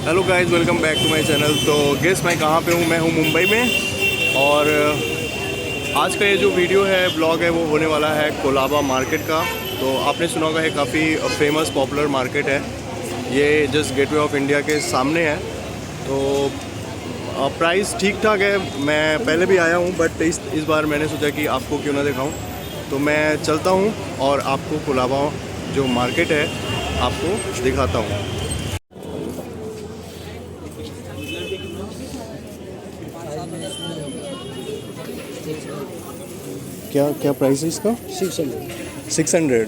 Hello guys, welcome back to my channel. तो guess मैं कहाँ पे हूँ? मैं हूँ मुंबई में। और आज का ये जो वीडियो है, ब्लॉग है, वो होने वाला है कोलाबा मार्केट का। तो आपने सुना होगा, है काफ़ी फेमस पॉपुलर मार्केट है ये, जस्ट गेटवे ऑफ इंडिया के सामने है। तो प्राइस ठीक ठाक है। मैं पहले भी आया हूँ, बट इस बार मैंने सोचा कि आपको क्यों ना दिखाऊँ। तो मैं चलता हूँ और आपको कोलाबा जो मार्केट है आपको दिखाता हूँ। क्या प्राइस है इसका? 600।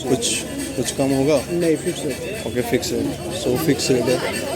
कुछ कम होगा? नहीं, फिक्स है। ओके, फिक्स है। सो फिक्स रेट है।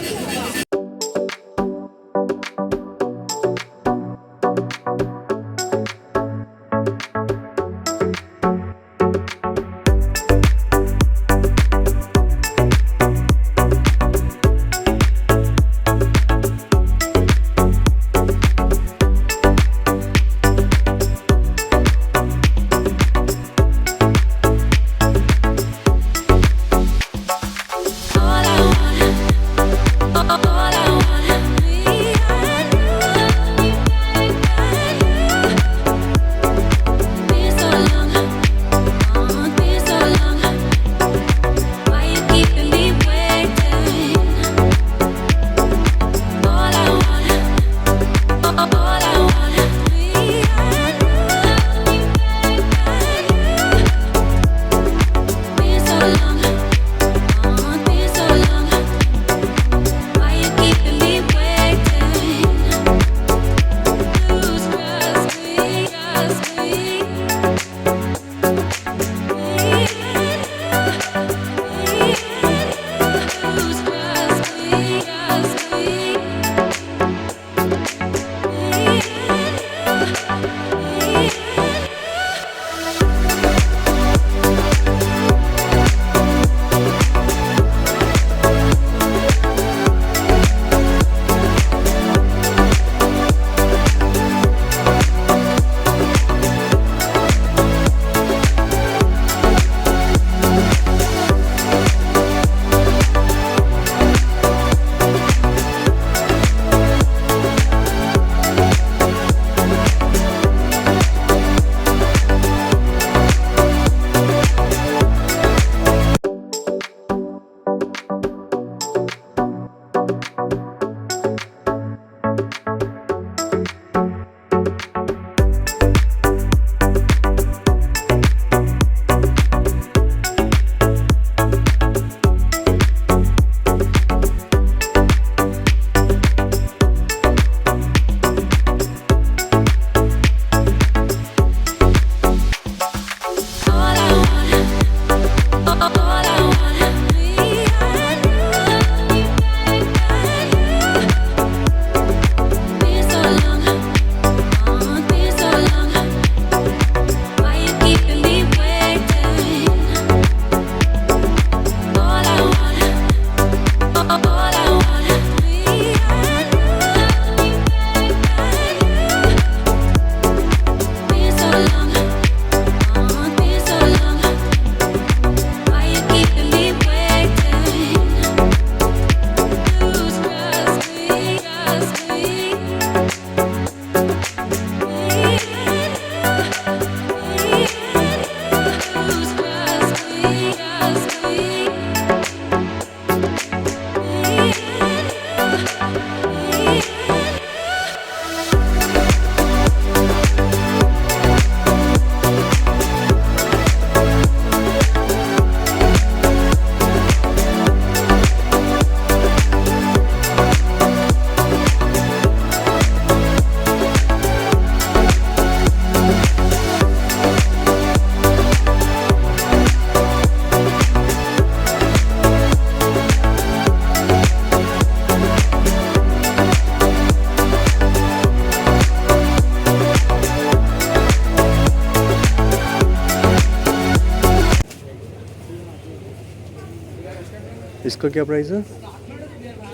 इसका क्या प्राइस है?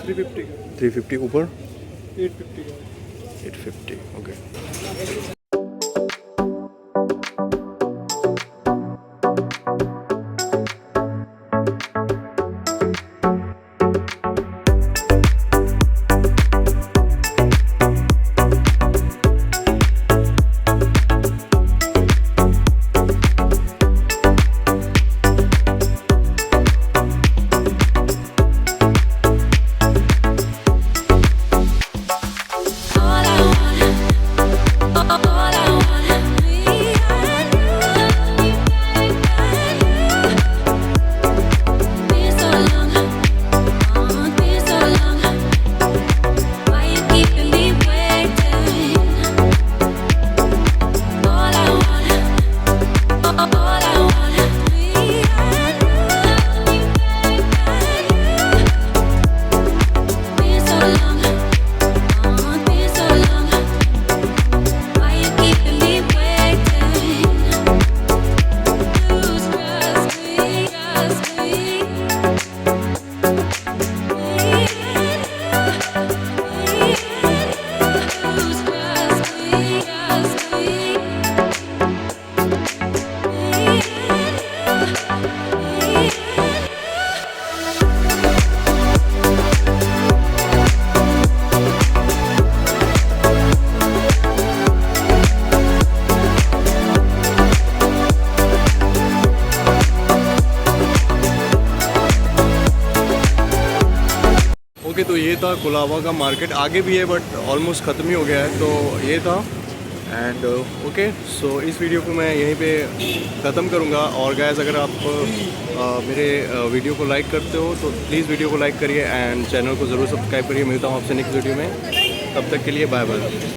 350 350 ऊपर 850 850। ओके। ये था कोलाबा का मार्केट, आगे भी है बट ऑलमोस्ट ख़त्म ही हो गया है। तो ये था एंड ओके, सो इस वीडियो को मैं यहीं पे ख़त्म करूँगा। और गाइस अगर आप मेरे वीडियो को लाइक करते हो तो प्लीज़ वीडियो को लाइक करिए एंड चैनल को ज़रूर सब्सक्राइब करिए। मिलता हूँ आपसे नेक्स्ट वीडियो में, तब तक के लिए बाय बाय।